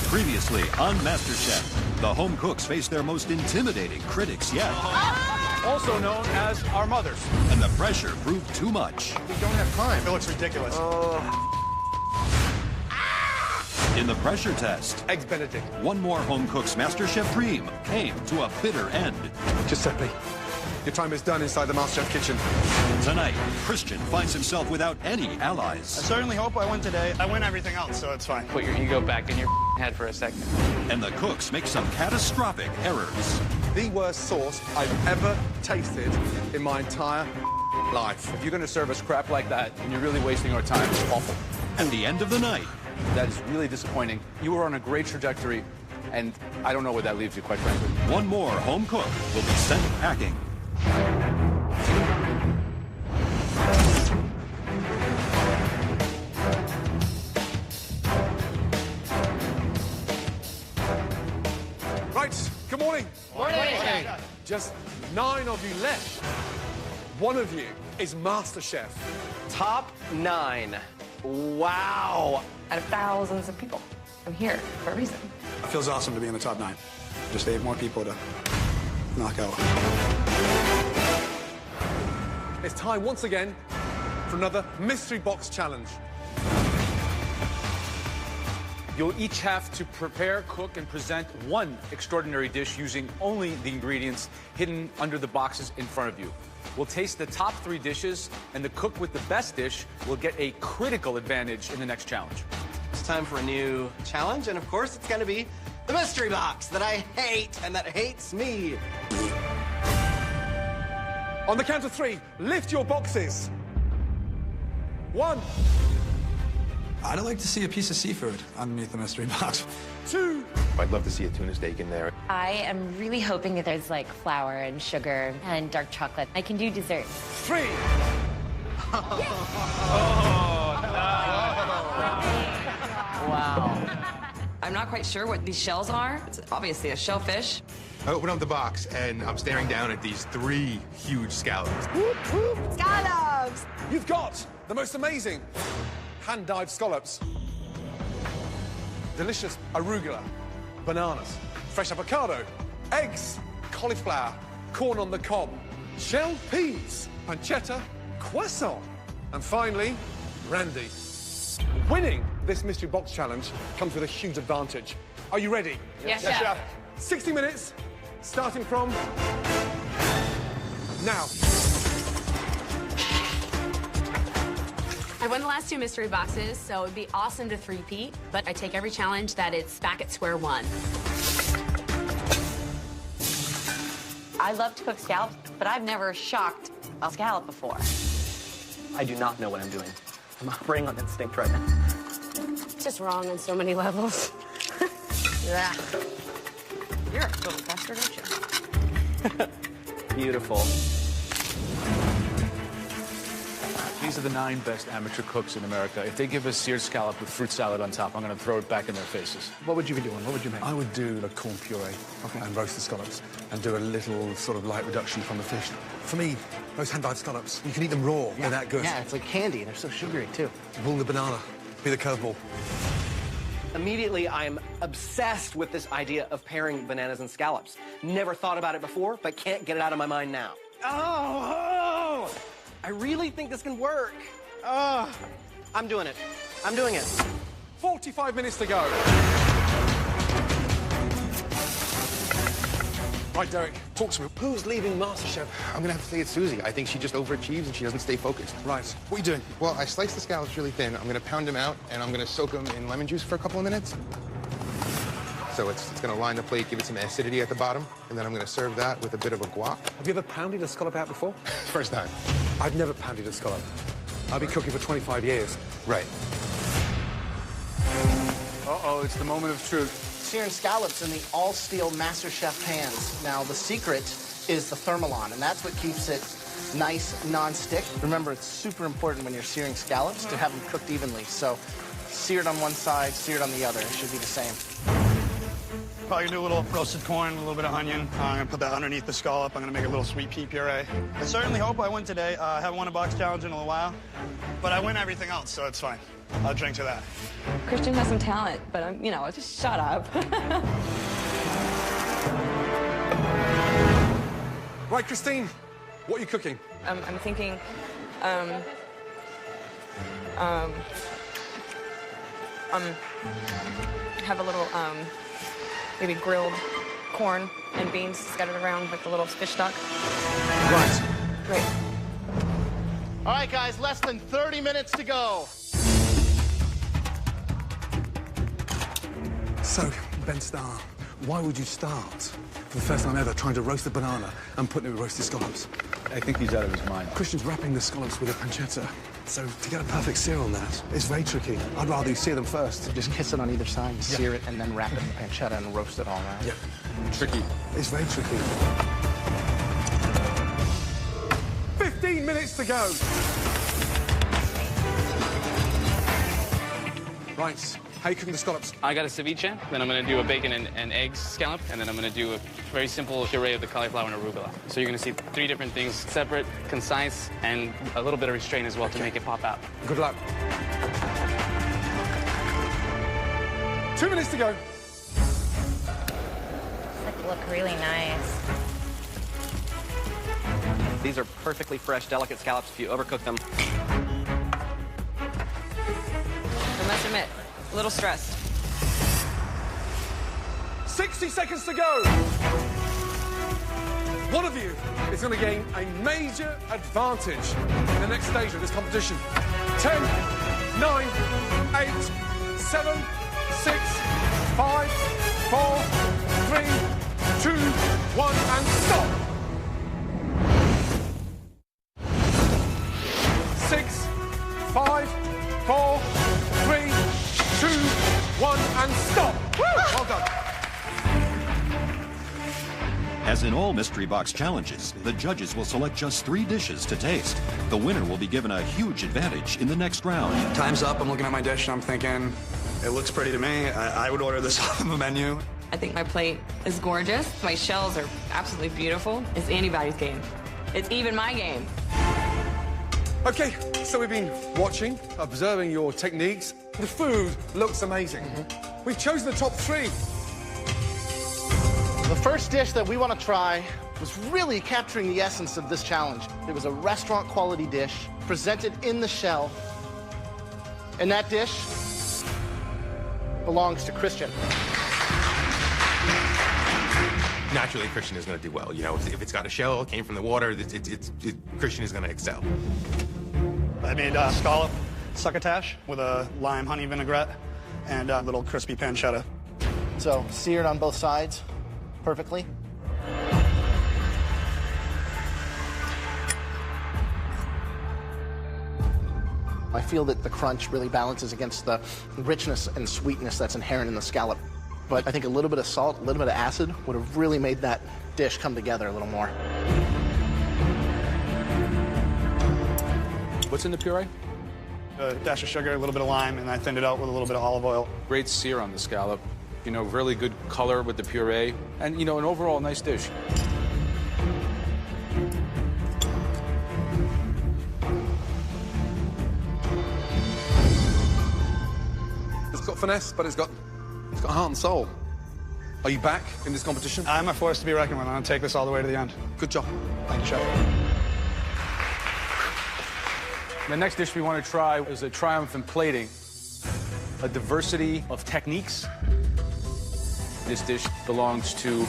Previously on MasterChef, the home cooks face their most intimidating critics yet. Also known as our mothers. And the pressure proved too much. We don't have time. It looks ridiculous. In the pressure test, Eggs Benedict. one more home cook's MasterChef dream came to a bitter end. Giuseppe, your time is done inside the MasterChef kitchen. Tonight, Christian finds himself without any allies. I certainly hope I win today. I win everything else, so it's fine. Put your ego back in your head for a second. And the cooks make some catastrophic errors. The worst sauce I've ever tasted in my entire life. If you're going to serve us crap like that, and you're really wasting our time, it's awful. At the end of the night, That is really disappointing. You were on a great trajectory, and I don't know where that leaves you, quite frankly. one more home cook will be sent packing. Right, good morning. Morning. Just 9 of you left. One of you is MasterChef. Top 9. Wow. Out of thousands of people. I'm here for a reason. It feels awesome to be in the top 9. Just 8 more people to knock out. It's time once again for another mystery box challenge. You'll each have to prepare, cook, and present one extraordinary dish using only the ingredients hidden under the boxes in front of you. We'll taste the top 3 dishes, and the cook with the best dish will get a critical advantage in the next challenge. It's time for a new challenge, and of course, it's going to be the mystery box that I hate and that hates me. On the count of 3, lift your boxes. 1, I'd like to see a piece of seafood underneath the mystery box. 2, I'd love to see a tuna steak in there. I am really hoping that there's like flour and sugar and dark chocolate. I can do desserts. 3. Wow. I'm not quite sure what these shells are. It's obviously a shellfish. I open up the box, and I'm staring down at these 3 huge scallops. Scallops! You've got the most amazing hand-dyed scallops. Delicious arugula, bananas, fresh avocado, eggs, cauliflower, corn on the cob, shelled peas, pancetta, croissant, and finally, brandy. Winning this mystery box challenge comes with a huge advantage. Are you ready? Yes, Chef. 60 minutes, starting from now. I won the last 2 mystery boxes, so it'd be awesome to three-peat, but I take every challenge that it's back at square one. I love to cook scallops, but I've never shocked a scallop before. I do not know what I'm doing. I'm operating on instinct right now. It's just wrong on so many levels. Yeah. You're a total bastard, aren't you? Beautiful. These are the 9 best amateur cooks in America. If they give us seared scallop with fruit salad on top, I'm going to throw it back in their faces. What would you be doing? What would you make? I would do a corn puree and roast the scallops and do a little sort of light reduction from the fish. For me, those hand-dyed scallops, you can eat them raw. They're that good. Yeah, it's like candy. They're so sugary, too. Pull the banana. Be the curveball. Immediately, I'm obsessed with this idea of pairing bananas and scallops. Never thought about it before, but can't get it out of my mind now. Oh! I really think this can work. I'm doing it. I'm doing it. 45 minutes to go. Right, Derek, talk to me. Who's leaving MasterChef? I'm gonna have to say it's Susie. I think she just overachieves and she doesn't stay focused. Right, what are you doing? Well, I sliced the scallops really thin. I'm gonna pound them out, and I'm gonna soak them in lemon juice for a couple of minutes. So it's gonna line the plate, give it some acidity at the bottom, and then I'm gonna serve that with a bit of a guac. Have you ever pounded a scallop out before? First time. I've never pounded a scallop. I've been cooking for 25 years. Right. Uh-oh, it's the moment of truth. Searing scallops in the all-steel MasterChef pans. Now, the secret is the thermalon, and that's what keeps it nice, non-stick. Remember, it's super important when you're searing scallops to have them cooked evenly. So, seared on one side, seared on the other. It should be the same. Probably gonna do a little roasted corn, a little bit of onion. I'm gonna put that underneath the scallop. I'm gonna make a little sweet pea puree. I certainly hope I win today. I haven't won a box challenge in a little while, but I win everything else, so it's fine. I'll drink to that. Christian has some talent, but I'm, you know, just shut up. Right, Christine, what are you cooking? I'm thinking, have a little, maybe grilled corn and beans scattered around like a little fish stock. Right. Great. All right, guys, less than 30 minutes to go. So, Ben Starr, why would you start, for the first time ever, trying to roast a banana and putting it with roasted scallops? I think he's out of his mind. Christian's wrapping the scallops with a pancetta. So, to get a perfect sear on that, it's very tricky. I'd rather you sear them first. Just kiss it on either side, sear it, and then wrap it in pancetta and roast it all around. Yeah. Tricky. It's very tricky. 15 minutes to go. Right, how are you cooking the scallops? I got a ceviche, then I'm gonna do a bacon and eggs scallop, and then I'm gonna do a very simple puree of the cauliflower and arugula. So you're gonna see 3 different things, separate, concise, and a little bit of restraint as well to make it pop out. Good luck. 2 minutes to go. Look really nice. These are perfectly fresh, delicate scallops if you overcook them. I must admit, a little stressed. 60 seconds to go. One of you is going to gain a major advantage in the next stage of this competition. 10, 9, 8, 7, 6, 5, 4, 3, 2, 1, and stop. 6, 5, 4, 3, 2, 1, and stop. Woo! Well done. As in all mystery box challenges, the judges will select just 3 dishes to taste. The winner will be given a huge advantage in the next round. Time's up. I'm looking at my dish and I'm thinking, it looks pretty to me. I would order this off of the menu. I think my plate is gorgeous. My shells are absolutely beautiful. It's anybody's game. It's even my game. Okay, so we've been watching, observing your techniques. The food looks amazing. We've chosen the top 3. The first dish that we want to try was really capturing the essence of this challenge. It was a restaurant quality dish presented in the shell. And that dish belongs to Christian. Naturally, Christian is going to do well. You know, if it's got a shell, came from the water, Christian is going to excel. I made scallop succotash with a lime honey vinaigrette and a little crispy pancetta. So seared on both sides perfectly. I feel that the crunch really balances against the richness and sweetness that's inherent in the scallop. But I think a little bit of salt, a little bit of acid would have really made that dish come together a little more. What's in the puree? A dash of sugar, a little bit of lime, and I thinned it out with a little bit of olive oil. Great sear on the scallop. You know, really good color with the puree. And, you know, an overall nice dish. It's got finesse, but it's got heart and soul. Are you back in this competition? I'm a force to be reckoned with. I'm going to take this all the way to the end. Good job. Thank you, Chef. The next dish we want to try is a triumph in plating. A diversity of techniques. This dish belongs to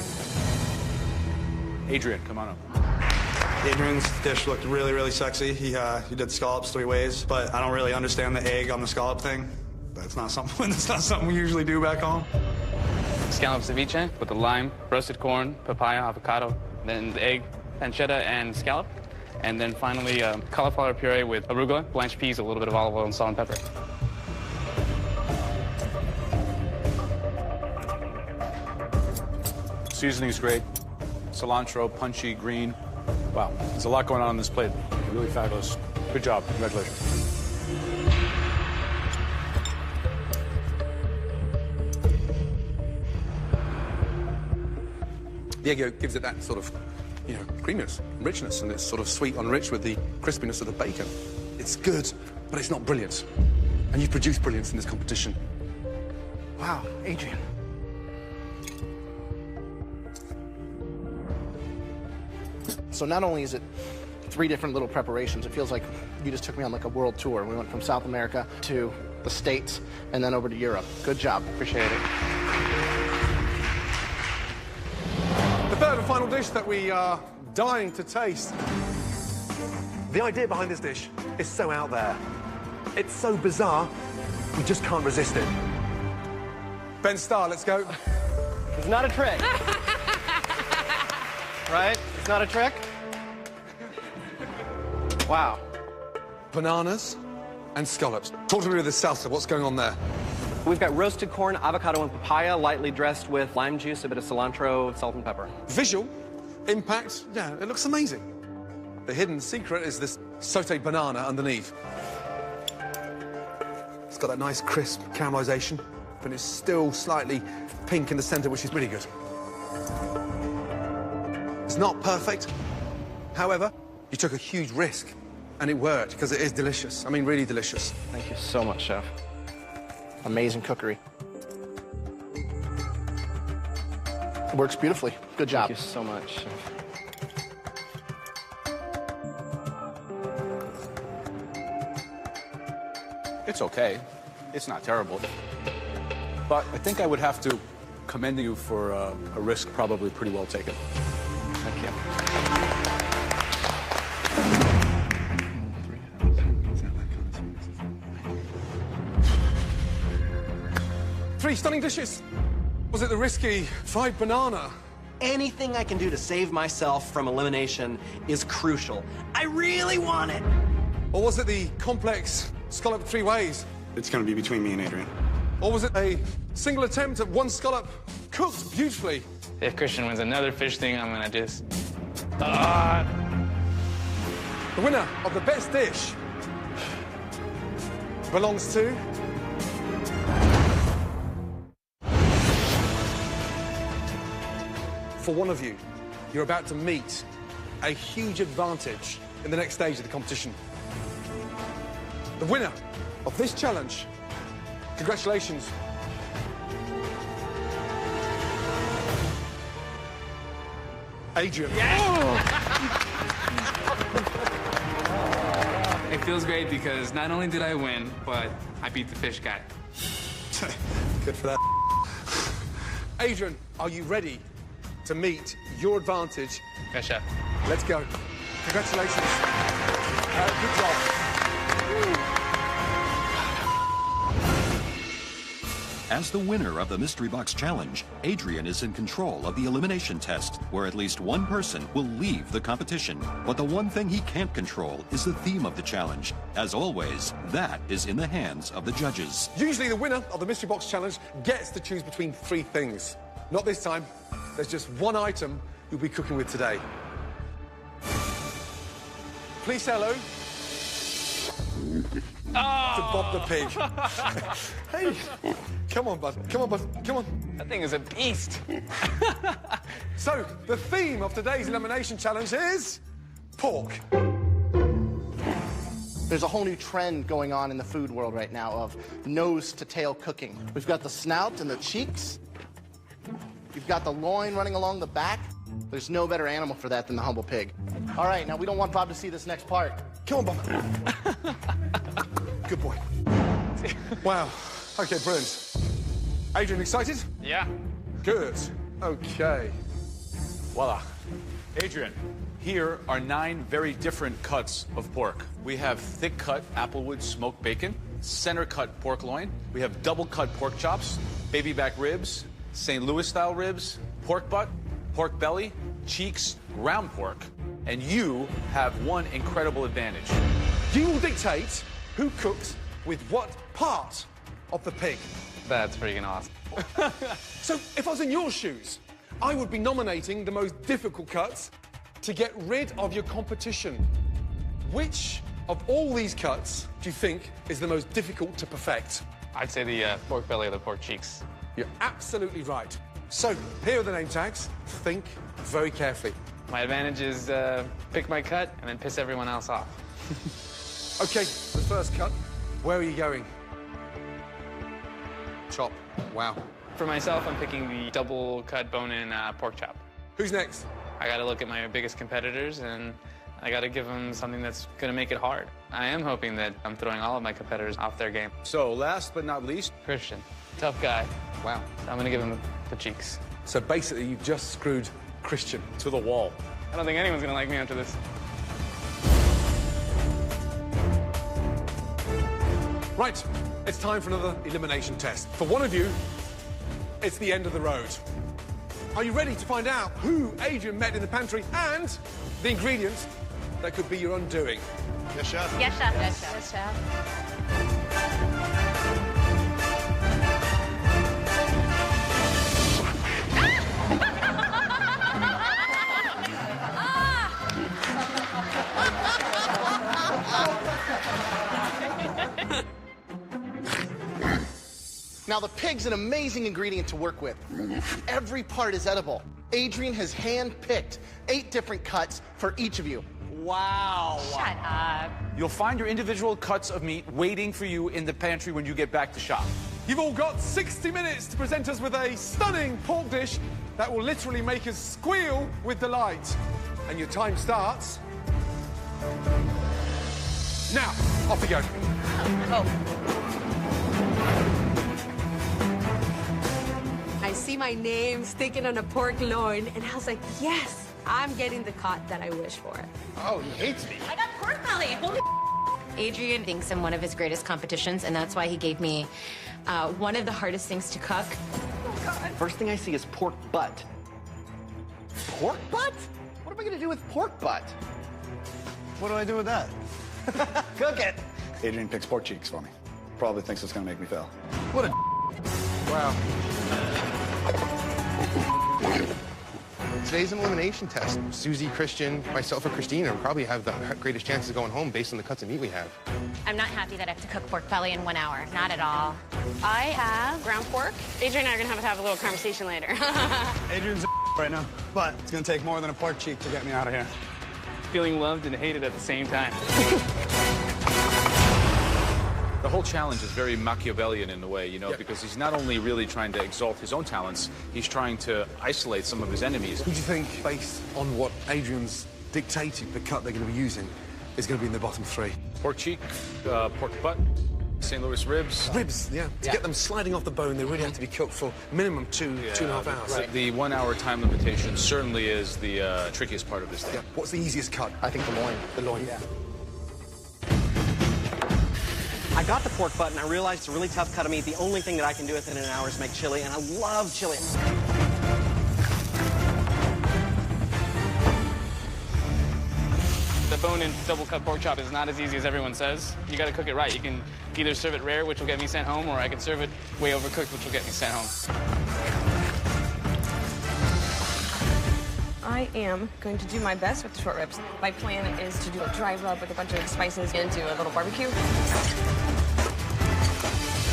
Adrian. Come on up. Adrian's dish looked really, really sexy. He did scallops 3 ways, but I don't really understand the egg on the scallop thing. That's not something we usually do back home. Scallop ceviche with the lime, roasted corn, papaya, avocado, then the egg, pancetta, and scallop. And then finally, cauliflower puree with arugula, blanched peas, a little bit of olive oil, and salt and pepper. Seasoning's great. Cilantro, punchy, green. Wow, there's a lot going on this plate. Really fabulous. Good job. Congratulations. The egg yolk gives it that sort of, you know, creaminess, richness, and it's sort of sweet on rich with the crispiness of the bacon. It's good, but it's not brilliant. And you've produced brilliance in this competition. Wow, Adrian. So not only is it 3 different little preparations, it feels like you just took me on like a world tour. We went from South America to the States and then over to Europe. Good job. Appreciate it. The third and final dish that we are dying to taste. The idea behind this dish is so out there. It's so bizarre, we just can't resist it. Ben Starr, let's go. It's not a trick. Right? It's not a trick? Wow. Bananas and scallops. Talk to me with the salsa. What's going on there? We've got roasted corn, avocado, and papaya, lightly dressed with lime juice, a bit of cilantro, salt, and pepper. Visual, impact, yeah, it looks amazing. The hidden secret is this sauteed banana underneath. It's got that nice crisp caramelization, but it's still slightly pink in the center, which is really good. It's not perfect. However, you took a huge risk, and it worked, because it is delicious. I mean, really delicious. Thank you so much, Chef. Amazing cookery. It works beautifully. Good job. Thank you so much, Chef. It's okay. It's not terrible. But I think I would have to commend you for a risk probably pretty well taken. Thank you. Three stunning dishes. Was it the risky fried banana? Anything I can do to save myself from elimination is crucial. I really want it. Or was it the complex scallop 3 ways? It's going to be between me and Adrian. Or was it a single attempt at one scallop cooked beautifully? If Christian wins another fish thing, I'm gonna just... The winner of the best dish belongs to... For one of you, you're about to meet a huge advantage in the next stage of the competition. The winner of this challenge, congratulations. Adrian. It feels great because not only did I win, but I beat the fish guy. Good for that. Adrian, are you ready to meet your advantage? Yes, Chef. Let's go. Congratulations. Good job. As the winner of the Mystery Box Challenge, Adrian is in control of the elimination test, where at least one person will leave the competition. But the one thing he can't control is the theme of the challenge. As always, that is in the hands of the judges. Usually the winner of the Mystery Box Challenge gets to choose between 3 things. Not this time. There's just one item you'll be cooking with today. Please say hello to Bob the Pig. Hey, come on, bud. Come on, bud. Come on. That thing is a beast. So, the theme of today's elimination challenge is pork. There's a whole new trend going on in the food world right now of nose-to-tail cooking. We've got the snout and the cheeks. You've got the loin running along the back. There's no better animal for that than the humble pig. All right, now we don't want Bob to see this next part. Come on, Bob. Good boy. Wow. Okay, brilliant. Adrian, excited? Yeah. Good. Okay. Voila. Adrian, here are 9 very different cuts of pork. We have thick-cut applewood smoked bacon, center-cut pork loin. We have double-cut pork chops, baby back ribs, St. Louis-style ribs, pork butt, pork belly, cheeks, ground pork. And you have one incredible advantage. You will dictate who cooks with what part of the pig. That's freaking awesome. So, if I was in your shoes, I would be nominating the most difficult cuts to get rid of your competition. Which of all these cuts do you think is the most difficult to perfect? I'd say the pork belly or the pork cheeks. You're absolutely right. So, here are the name tags. Think very carefully. My advantage is pick my cut and then piss everyone else off. Okay, the first cut. Where are you going? Chop. Wow. For myself, I'm picking the double cut bone-in pork chop. Who's next? I got to look at my biggest competitors, and I got to give them something that's going to make it hard. I am hoping that I'm throwing all of my competitors off their game. So, last but not least, Christian. Tough guy. Wow. So I'm going to give him the cheeks. So basically, you've just screwed Christian to the wall. I don't think anyone's going to like me after this. Right, it's time for another elimination test. For one of you, it's the end of the road. Are you ready to find out who Adrian met in the pantry and the ingredients that could be your undoing? Yes, chef. Yes, chef. Yes, chef. Yes, chef. Now, the pig's an amazing ingredient to work with. Every part is edible. Adrian has hand-picked 8 different cuts for each of you. wow. Shut up. You'll find your individual cuts of meat waiting for you in the pantry when you get back to shop. You've all got 60 minutes to present us with a stunning pork dish that will literally make us squeal with delight. And your time starts now. Off we go. I see my name sticking on a pork loin, and I was like, yes, I'm getting the cut that I wish for. Oh, he hates me. I got pork belly. Holy Adrian thinks I'm one of his greatest competitions, and that's why he gave me one of the hardest things to cook. Oh, God. First thing I see is pork butt. Pork butt? What am I gonna do with pork butt? What do I do with that? Cook it. Adrian picks pork cheeks for me. Probably thinks it's gonna make me fail. What a Wow. Today's an elimination test. Susie, Christian, myself, or Christina probably have the greatest chances of going home based on the cuts of meat we have. I'm not happy that I have to cook pork belly in 1 hour. Not at all. I have ground pork. Adrian and I are going to have a little conversation later. Adrian's right now, but it's gonna take more than a pork cheek to get me out of here. Feeling loved and hated at the same time. The whole challenge is very Machiavellian in a way, you know, because he's not only really trying to exalt his own talents, he's trying to isolate some of his enemies. Who do you think, based on what Adrian's dictated, the cut they're going to be using is going to be in the bottom 3? Pork cheek, pork butt, St. Louis ribs. Ribs, yeah. To get them sliding off the bone, they really have to be cooked for minimum 2.5 hours. Right. The 1 hour time limitation certainly is the trickiest part of this thing. Yeah. What's the easiest cut? I think the loin. The loin. Yeah. I got the pork butt, and I realized it's a really tough cut of meat. The only thing that I can do with it in an hour is make chili, and I love chili. The bone-in double-cut pork chop is not as easy as everyone says. You got to cook it right. You can either serve it rare, which will get me sent home, or I can serve it way overcooked, which will get me sent home. I am going to do my best with the short ribs. My plan is to do a dry rub with a bunch of spices into a little barbecue.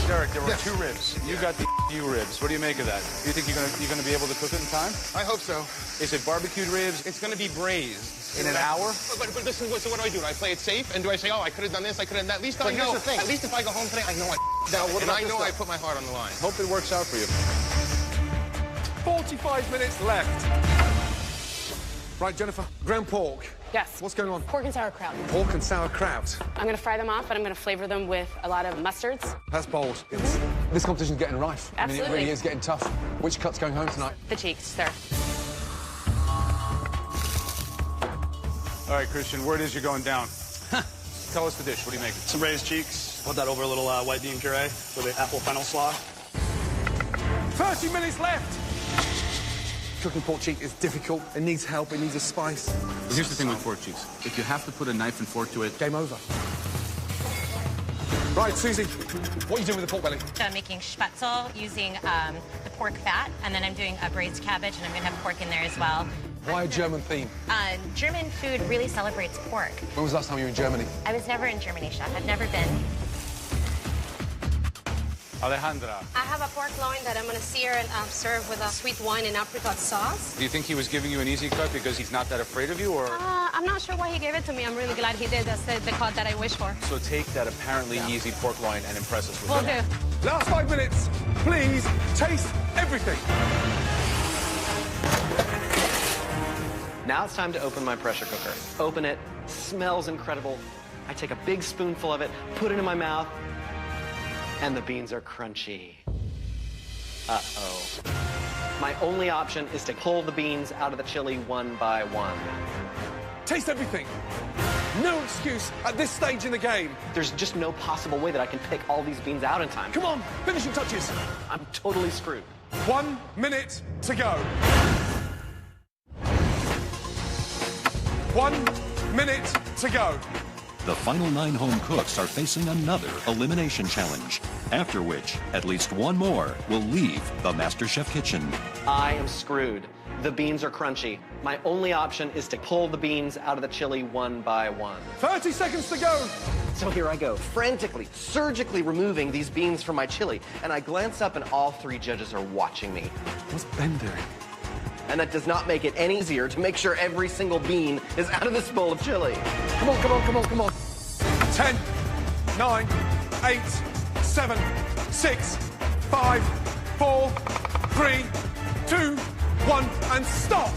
Derek, there were 2 ribs. You got the few ribs. What do you make of that? Do you think you're gonna be able to cook it in time? I hope so. Is it barbecued ribs? It's gonna be braised. In an hour? But listen, so what do? Do I play it safe? And do I say, oh, I could have done this, I could have done that? At least I But here's know. the thing. At least if I go home today, I know I Now, what and about I know this I stuff? put my heart on the line. Hope it works out for you. 45 minutes left. Right, Jennifer, ground pork. Yes. What's going on? Pork and sauerkraut. Pork and sauerkraut. I'm going to fry them off, but I'm going to flavor them with a lot of mustards. That's bold. This competition's getting rife. I mean, it Absolutely. really is getting tough. Which cut's going home tonight? The cheeks, sir. All right, Christian, word is you're going down. Tell us the dish. What do you make? Some braised cheeks. Put that over a little white bean puree with the apple fennel slaw. 30 minutes left. Cooking pork cheek is difficult. It needs help. It needs a spice. Here's the thing with pork cheeks. If you have to put a knife and fork to it... Game over. Right, Susie, what are you doing with the pork belly? So I'm making spatzel using the pork fat, and then I'm doing a braised cabbage, and I'm gonna have pork in there as well. Why a German theme? German food really celebrates pork. When was the last time you were in Germany? I was never in Germany, chef. I've never been. Alejandra, I have a pork loin that I'm going to sear and serve with a sweet wine and apricot sauce. do you think he was giving you an easy cut because he's not that afraid of you, or? I'm not sure why he gave it to me. I'm really glad he did. That's the cut that I wish for. So take that apparently easy pork loin and impress us with Will it. do. Last 5 minutes. Please taste everything. Now it's time to open my pressure cooker. Open it, smells incredible. I take a big spoonful of it, put it in my mouth, and the beans are crunchy. Uh-oh. My only option is to pull the beans out of the chili one by one. Taste everything. No excuse at this stage in the game. There's just no possible way that I can pick all these beans out in time. Come on, finishing touches. I'm totally screwed. 1 minute to go. 1 minute to go. The final 9 home cooks are facing another elimination challenge, after which at least one more will leave the MasterChef kitchen. I am screwed. The beans are crunchy. My only option is to pull the beans out of the chili one by one. 30 seconds to go. So here I go, frantically, surgically removing these beans from my chili, and I glance up and all 3 judges are watching me. What's Ben doing? And that does not make it any easier to make sure every single bean is out of this bowl of chili. Come on, come on, come on, come on. 10, 9, 8, 7, 6, 5, 4, 3, 2, 1, and stop.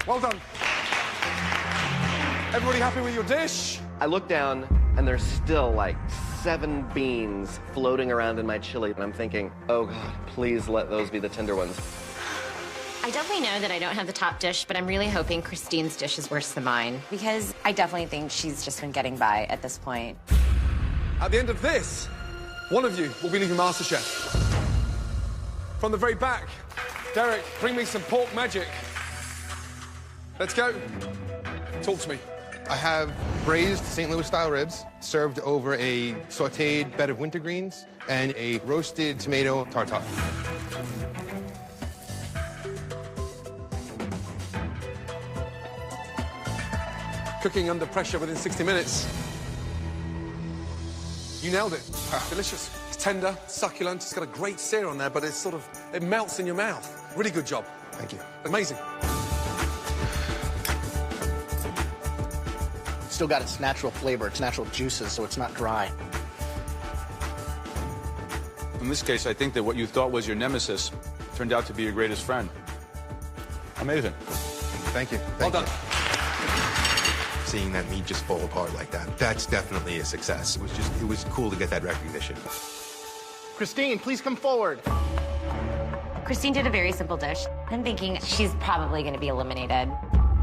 Well done. Everybody happy with your dish? I look down, and there's still like 7 beans floating around in my chili, and I'm thinking, oh God, please let those be the tender ones. I definitely know that I don't have the top dish, but I'm really hoping Christine's dish is worse than mine, because I definitely think she's just been getting by at this point. At the end of this, one of you will be leaving MasterChef. From the very back, Derek, bring me some pork magic. Let's go. Talk to me. I have braised St. Louis-style ribs served over a sautéed bed of wintergreens and a roasted tomato tartare. Cooking under pressure within 60 minutes. You nailed it. Delicious. It's tender, succulent. It's got a great sear on there, but it's sort of, it melts in your mouth. Really good job. Thank you. Amazing. Still got its natural flavor, its natural juices, so it's not dry. In this case, I think that what you thought was your nemesis turned out to be your greatest friend. Amazing. Thank you. Well done. Seeing that meat just fall apart like that, that's definitely a success. It was cool to get that recognition. Christine, please come forward. Christine did a very simple dish. I'm thinking she's probably going to be eliminated.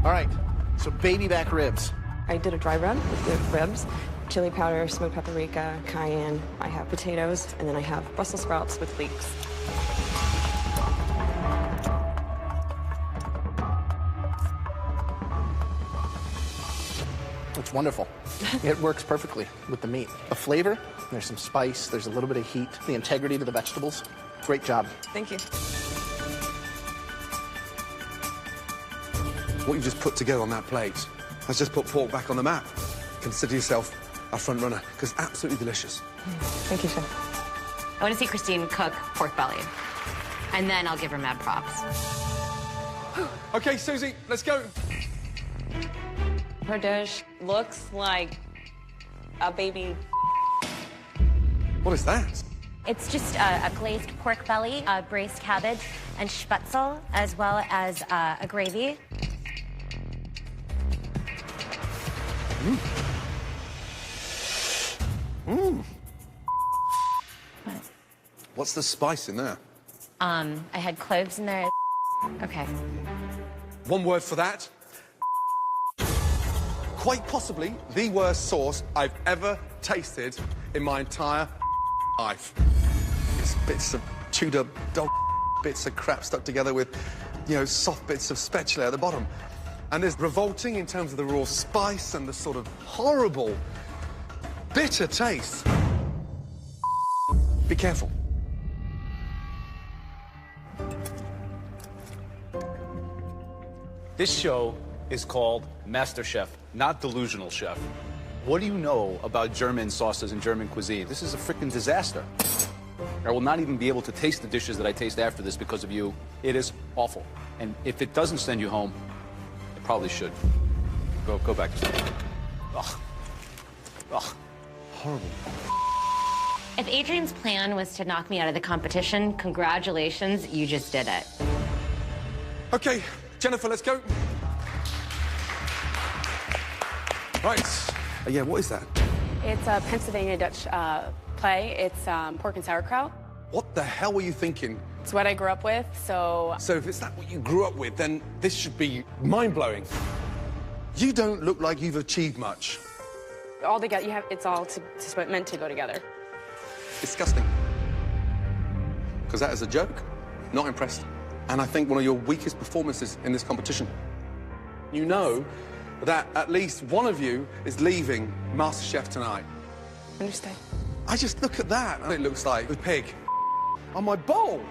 All right, so baby back ribs. I did a dry rub with the ribs, chili powder, smoked paprika, cayenne. I have potatoes, and then I have Brussels sprouts with leeks. It's wonderful. It works perfectly with the meat. The flavor, there's some spice, there's a little bit of heat, the integrity to the vegetables. Great job. Thank you. What you just put together on that plate has just put pork back on the map. Consider yourself a front runner, because absolutely delicious. Thank you, Chef. I want to see Christine cook pork belly, and then I'll give her mad props. Okay, Susie, let's go. Her dish looks like a baby. What is that? It's just a glazed pork belly, braised cabbage, and spetzel, as well as a gravy. Mm. Mm. What? What's the spice in there? I had cloves in there. Okay. One word for that. Quite possibly the worst sauce I've ever tasted in my entire life. It's bits of chewed up dog, bits of crap stuck together with, you know, soft bits of spatula at the bottom. And there's revolting in terms of the raw spice and the sort of horrible, bitter taste. Be careful. This show is called MasterChef, not Delusional Chef. What do you know about German sauces and German cuisine? This is a freaking disaster. I will not even be able to taste the dishes that I taste after this because of you. It is awful. And if it doesn't send you home, it probably should. Go back to sleep. Ugh. Ugh. Horrible. If Adrian's plan was to knock me out of the competition, congratulations, you just did it. Okay, Jennifer, let's go. Right. Yeah, what is that? It's a Pennsylvania Dutch play. It's pork and sauerkraut. What the hell were you thinking? It's what I grew up with, so... So if it's that what you grew up with, then this should be mind-blowing. You don't look like you've achieved much. All together, it's all meant to go together. Disgusting. Because that is a joke. Not impressed. And I think one of your weakest performances in this competition. You know that at least one of you is leaving MasterChef tonight. Understood. I just look at that and it looks like a pig on my bowl.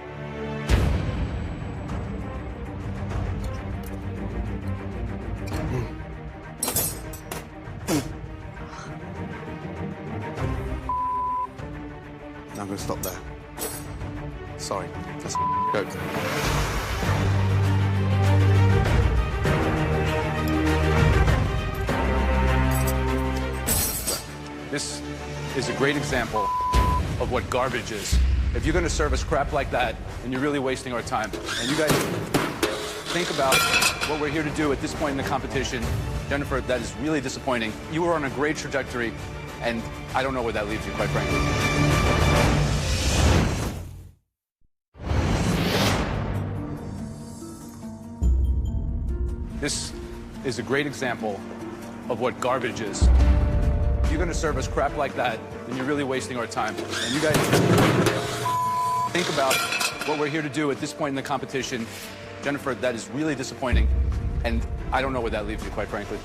I'm going to stop there. Sorry, that's a joke. This is a great example of what garbage is. If you're going to serve us crap like that, then you're really wasting our time. And you guys think about what we're here to do at this point in the competition. Jennifer, that is really disappointing. You were on a great trajectory, and I don't know where that leaves you, quite frankly. This is a great example of what garbage is. If you're going to serve us crap like that, then you're really wasting our time. And you guys think about what we're here to do at this point in the competition. Jennifer, that is really disappointing, and I don't know where that leaves you, quite frankly.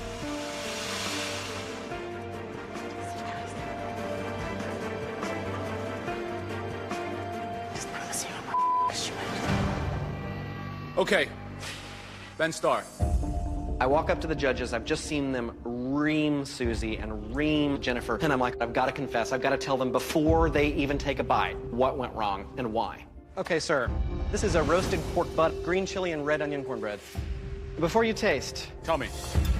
Okay, Ben Starr. I walk up to the judges. I've just seen them ream Susie and ream Jennifer. And I'm like, I've got to confess. I've got to tell them before they even take a bite what went wrong and why. Okay, sir. This is a roasted pork butt, green chili, and red onion cornbread. Before you taste... Tell me.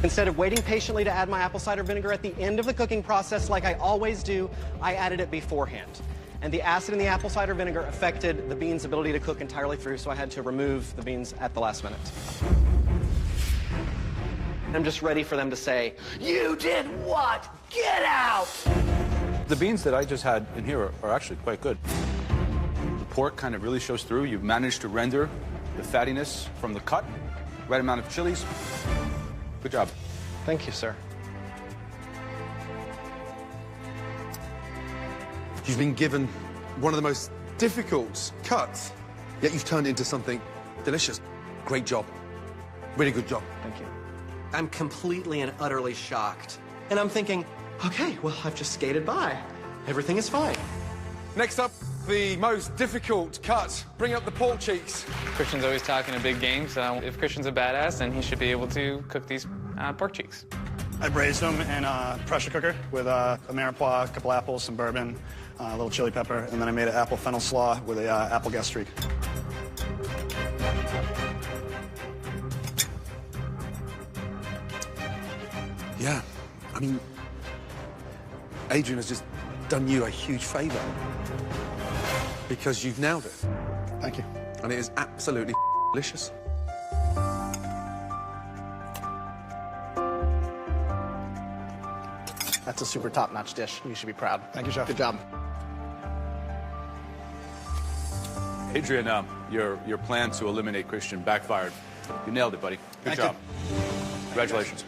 Instead of waiting patiently to add my apple cider vinegar at the end of the cooking process like I always do, I added it beforehand. And the acid in the apple cider vinegar affected the beans' ability to cook entirely through, so I had to remove the beans at the last minute. I'm just ready for them to say, "You did what? Get out!" The beans that I just had in here are actually quite good. The pork kind of really shows through. You've managed to render the fattiness from the cut, right amount of chilies. Good job. Thank you, sir. You've been given one of the most difficult cuts, yet you've turned it into something delicious. Great job. Really good job. Thank you. I'm completely and utterly shocked. And I'm thinking, okay, well, I've just skated by. Everything is fine. Next up, the most difficult cut. Bring up the pork cheeks. Christian's always talking a big game, so if Christian's a badass, then he should be able to cook these pork cheeks. I braised them in a pressure cooker with a mirepoix, a couple apples, some bourbon, a little chili pepper, and then I made an apple fennel slaw with a apple gas streak. Yeah, I mean, Adrian has just done you a huge favor because you've nailed it. Thank you. And it is absolutely delicious. That's a super top-notch dish. You should be proud. Thank you, Chef. Good job. Adrian, your plan to eliminate Christian backfired. You nailed it, buddy. Good Thank job. you. Congratulations.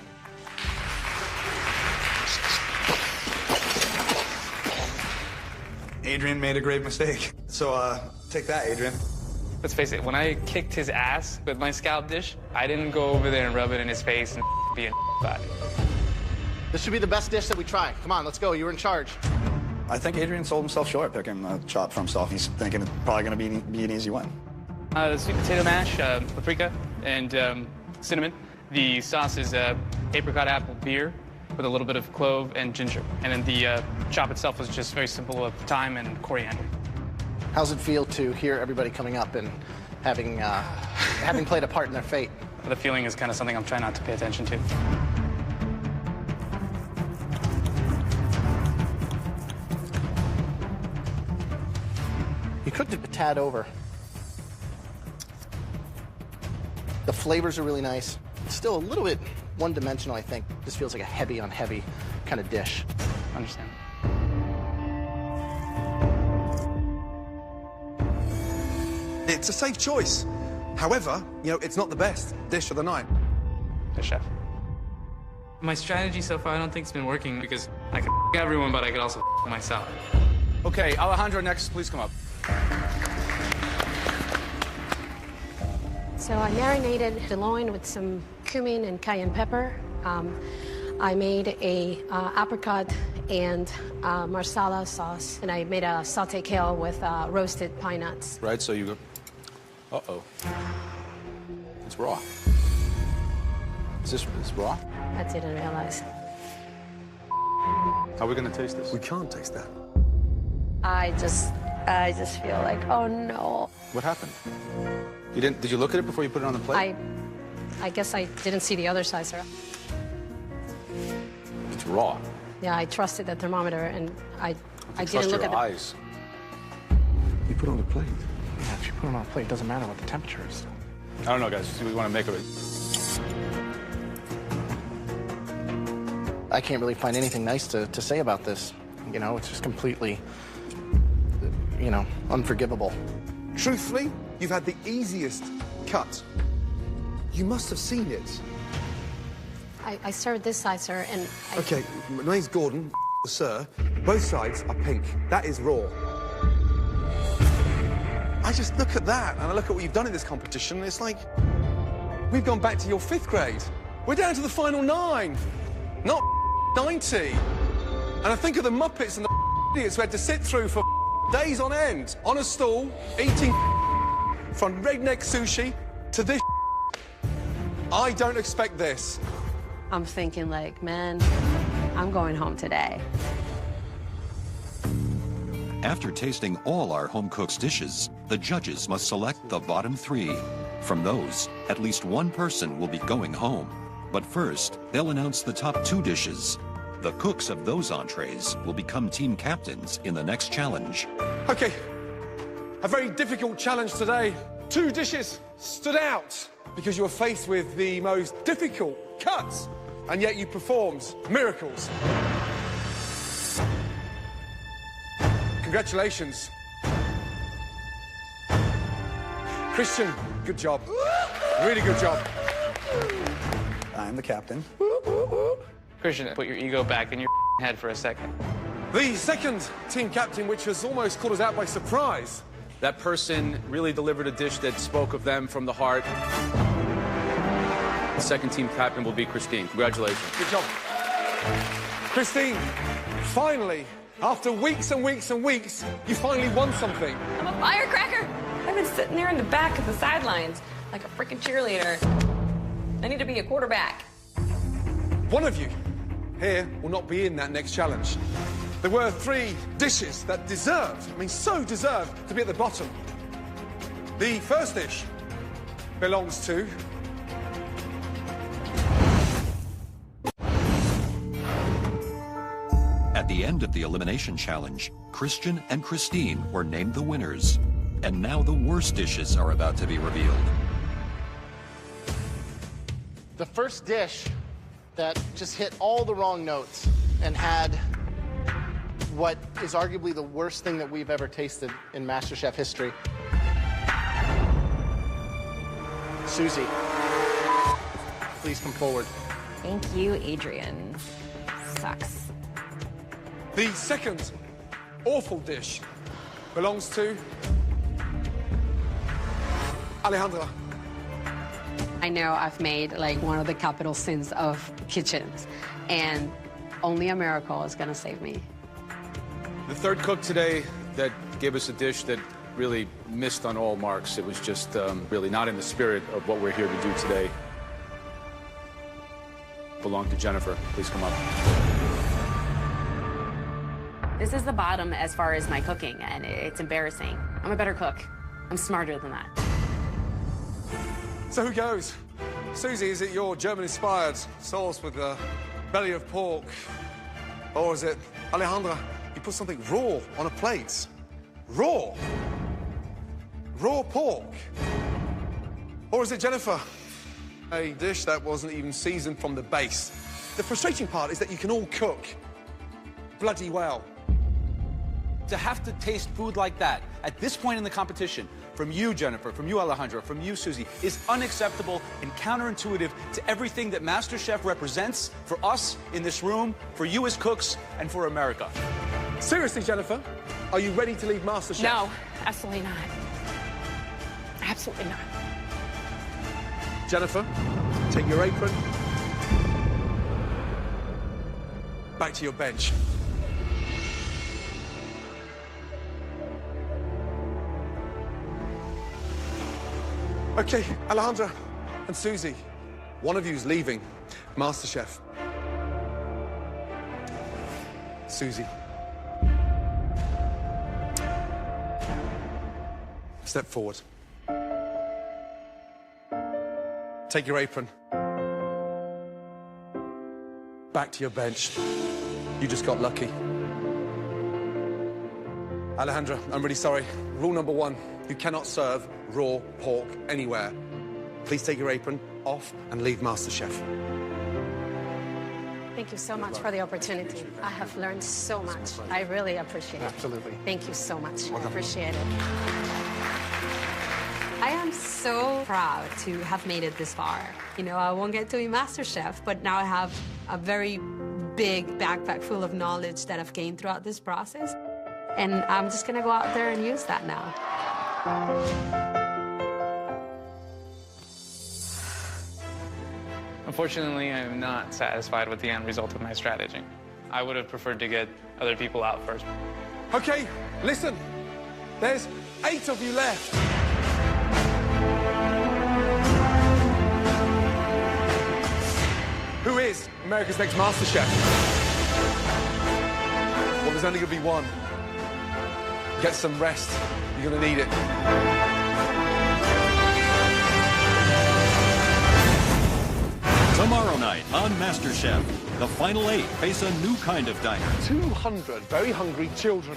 Adrian made a grave mistake. So, take that, Adrian. Let's face it, when I kicked his ass with my scallop dish, I didn't go over there and rub it in his face and be a body. This should be the best dish that we try. Come on, let's go. You were in charge. I think Adrian sold himself short picking a chop for himself. He's thinking it's probably going to be an easy win. Sweet potato mash, paprika, and cinnamon. The sauce is apricot apple beer, with a little bit of clove and ginger. And then the chop itself was just very simple with thyme and coriander. How's it feel to hear everybody coming up and having played a part in their fate? The feeling is kind of something I'm trying not to pay attention to. You cooked it a tad over. The flavors are really nice. It's still a little bit one-dimensional, I think. This feels like a heavy on heavy kind of dish. Understand. It's a safe choice. However, you know, it's not the best dish of the night. The chef. My strategy so far, I don't think it's been working because I can everyone, but I could also myself. Okay, Alejandro, next, please come up. So I marinated the loin with some cumin and cayenne pepper. I made a apricot and marsala sauce, and I made a sauté kale with roasted pine nuts. Right, so you go... Uh-oh. It's raw. Is this raw? I didn't realize. How are we going to taste this? We can't taste that. I just feel like, oh no. What happened? You didn't? Did you look at it before you put it on the plate? I guess I didn't see the other side, sir. It's raw. Yeah, I trusted the thermometer, and I didn't look at the eyes. You put it on the plate. Yeah, if you put it on a plate, it doesn't matter what the temperature is. I don't know, guys. We want to make of it. I can't really find anything nice to say about this. You know, it's just completely, you know, unforgivable. Truthfully, you've had the easiest cut. You must have seen it. I served this side, sir, and Okay, my name's Gordon, sir. Both sides are pink. That is raw. I just look at that, and I look at what you've done in this competition, and it's like, we've gone back to your 5th grade. We're down to the final 9, not 90. And I think of the Muppets and the idiots who had to sit through for days on end, on a stool, eating from redneck sushi to this. I don't expect this. I'm thinking like, man, I'm going home today. After tasting all our home cook's dishes, the judges must select the bottom 3. From those, at least one person will be going home. But first, they'll announce the top 2 dishes. The cooks of those entrees will become team captains in the next challenge. Okay, a very difficult challenge today. 2 dishes stood out because you were faced with the most difficult cuts, and yet you performed miracles. Congratulations. Christian, good job. Really good job. I'm the captain. Christian, put your ego back in your head for a second. The second team captain, which has almost caught us out by surprise. That person really delivered a dish that spoke of them from the heart. The second team captain will be Christine. Congratulations. Good job. Christine, finally, after weeks and weeks and weeks, you finally won something. I'm a firecracker. I've been sitting there in the back of the sidelines like a freaking cheerleader. I need to be a quarterback. One of you here will not be in that next challenge. There were 3 dishes that deserved, I mean so deserved, to be at the bottom. The first dish belongs to... At the end of the elimination challenge, Christian and Christine were named the winners. And now the worst dishes are about to be revealed. The first dish that just hit all the wrong notes and had what is arguably the worst thing that we've ever tasted in MasterChef history. Susie, please come forward. Thank you, Adrian. Sucks. The second awful dish belongs to... Alejandra. I know I've made like one of the capital sins of kitchens, and only a miracle is gonna save me. The third cook today that gave us a dish that really missed on all marks. It was just really not in the spirit of what we're here to do today. belong to Jennifer. Please come up. This is the bottom as far as my cooking, and it's embarrassing. I'm a better cook. I'm smarter than that. So who goes? Susie, is it your German-inspired sauce with the belly of pork? Or is it Alejandra, you put something raw on a plate? Raw? Raw pork? Or is it Jennifer? A dish that wasn't even seasoned from the base. The frustrating part is that you can all cook bloody well. To have to taste food like that at this point in the competition, from you, Jennifer, from you, Alejandra, from you, Susie, is unacceptable and counterintuitive to everything that MasterChef represents for us in this room, for you as cooks, and for America. Seriously, Jennifer, are you ready to leave MasterChef? No, absolutely not. Absolutely not. Jennifer, take your apron. Back to your bench. Okay, Alejandra and Susie, one of you's leaving MasterChef. Susie. Step forward. Take your apron. Back to your bench. You just got lucky. Alejandra, I'm really sorry. Rule number 1, you cannot serve raw pork anywhere. Please take your apron off and leave MasterChef. Thank you so much for the opportunity. I have learned so much. I really appreciate it. Absolutely. Thank you so much. I appreciate it. I am so proud to have made it this far. You know, I won't get to be MasterChef, but now I have a very big backpack full of knowledge that I've gained throughout this process. And I'm just gonna go out there and use that now. Unfortunately, I'm not satisfied with the end result of my strategy. I would have preferred to get other people out first. Okay, listen. There's 8 of you left. Who is America's Next MasterChef? Well, there's only gonna be one. Get some rest. You're gonna need it. Tomorrow night on MasterChef, the final 8 face a new kind of diner 200 very hungry children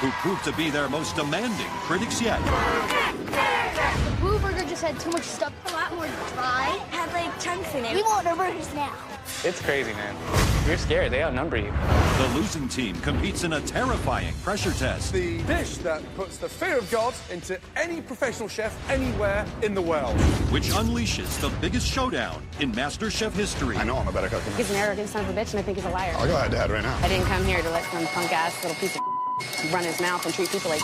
who prove to be their most demanding critics yet. The Blue Burger just had too much stuff, a lot more dry. Had like chunks in it. We want our burgers now. It's crazy, man. You're scared. They outnumber you. The losing team competes in a terrifying pressure test. The dish that puts the fear of God into any professional chef anywhere in the world. Which unleashes the biggest showdown in MasterChef history. I know I'm a better cook than He's an arrogant son of a bitch, and I think he's a liar. I'll go at Dad right now. I didn't come here to let some punk-ass little piece of run his mouth and treat people like